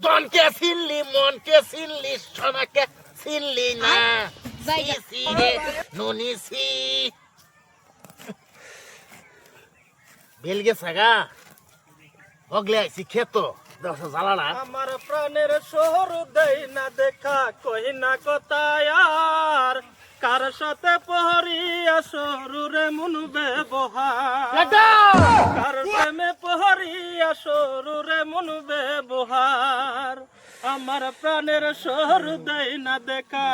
জনকে চিনলি মনকে চিনলি সোনাকে চিনলি না সি রে নুনি সি বেলগে সাগা ওগলে আইছি খেত দশ জ্বালানা আমার প্রাণের শহর দেই না দেখা কই না কথায়ার কার সাথে পহরিয়া সরুরে মন ব্যবহার কার প্রেমে পহরিয়া সরুরে মন ব্যবহার আমার প্রাণের শহর দেই না দেখা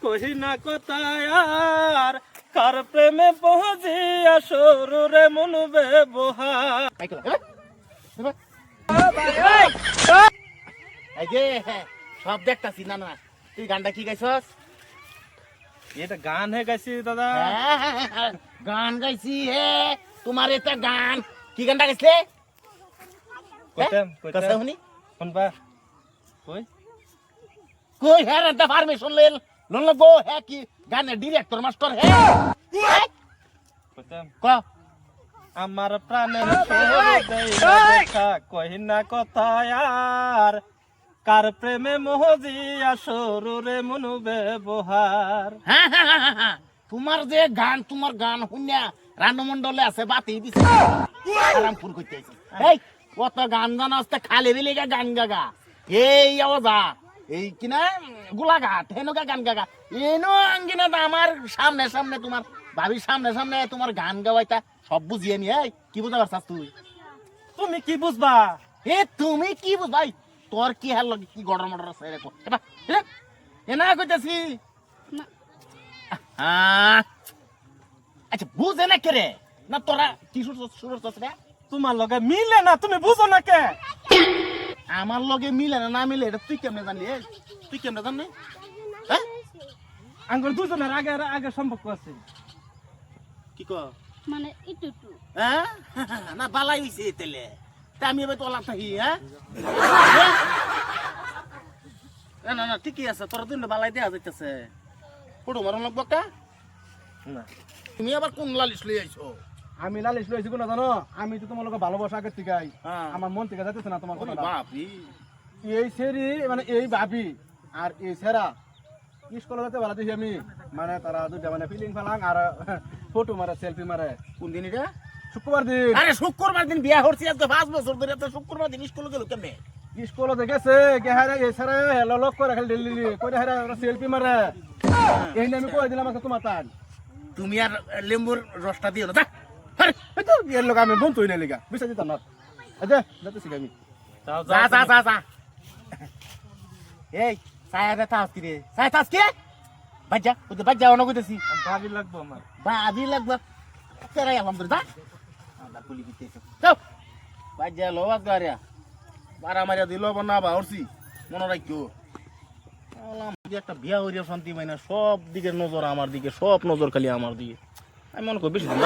কই না কথায়ার কার প্রেমে পহরিয়া সরুরে মন ব্যবহার এই যে সব দেখতাছি না না তুই গানটা কি গাইছস এটা গান হে গাইছি দাদা গান গাইছি হে তোমার এটা গান কি গানটা গাইছিলে কইতাম কইতাম শুনি শুনবা কই কই হ্যাঁ রে পারমিশন লেন লোন গো হ্যাঁ কি গানের ডিরেক্টর মাস্টার হ্যাঁ কইতাম ক আমার প্রাণের শহর দেই না দেখা কই না কথায়ার কার প্রেমে মোহজিয়া সরুরে মন ব্যবহার হ্যাঁ হ্যাঁ হ্যাঁ হ্যাঁ তোমার যে গান তোমার গান শুনিয়া রান্নমন্ডলে আছে বাতি দিছে আরাম ফুল করতে আইছে এই কত গান গান আসতে খালি বিলি গান গাগা এই আওয়াজা এই কিনা গোলাঘাট হেনকা গান গাগা এনো আঙ্গিনা আমার সামনে সামনে তোমার ভাবির সামনে সামনে তোমার গান গাওয়াইতা সব বুঝিয়ে নি এই কি বুঝা পারছাস তুই তুমি কি বুঝবা এ তুমি কি বুঝ ভাই তোর কি হাল লাগে কি গড়র মড়র আছে রে এটা এনা কইতাছি আচ্ছা বুঝে না কে রে না তোরা কি শুরু রে তোমার লগে মিলে না তুমি বুঝো না কে আমার লগে মিলে না না মিলে এটা তুই কেমনে জানলি তুই কেমনে জানলি হ্যাঁ আঙ্গুর দুজনের আগে আগে সম্পর্ক আছে কি ক মানে একটু একটু হ্যাঁ না বালাই হইছে তেলে তা আমি এবার তোলা থাকি হ্যাঁ না না না ঠিকই আছে তোর দিন বালাই দেয়া যাইতেছে ফটো মারন লাগবো কা না তুমি আবার কোন লালিশ লই আইছো আমি লালিশ লইছি কোন জানো আমি তো তোমার লগে ভালোবাসা আগের থেকে হ্যাঁ। আমার মন থেকে যাইতেছে না তোমার কথা বাপি এই সেরি মানে এই ভাবি আর এই সেরা স্কুলে যেতে ভালো দেখি আমি মানে তারা দুইটা মানে ফিলিং ফালাং আর ফটো মারে সেলফি মারে কোন দিন এটা শুক্রবার দিন আরে শুক্রবার দিন বিয়া হচ্ছে আজকে 5 বছর ধরে তো শুক্রবার দিন স্কুলে গেল কেমনে স্কুলে গেছে গেহারে এই সেরা হেলো লক করে খালি দিল্লি কই হারে সেলফি মারে এই আমি কই দিলাম আছে তোমার তান তুমি আর লেম্বুর রসটা দিও না যা আরে তো এর লোক আমি বন্ধ হইলে লিগা বুঝছ দিতাম না আচ্ছা যাতেছি আমি যা যা যা যা এই সায়া রে তাস কি রে সায়া তাস কি বাজ্জা ওতে বাজ্জা অন কইতেছি ভাবি লাগবো আমার বাবি লাগবা তেরা আলহামদুলিল্লাহ আমরা পুলি দিতেছ যাও বাজ্জা লোয়াস গারিয়া বারা মারিয়া দিল বনা বাহরছি মনে রাখিও আলাম একটা বিয়া হইয়া শান্তি মাইনা সব দিকে নজর আমার দিকে সব নজর খালি আমার দিকে আমি মনে করি বেশি দিন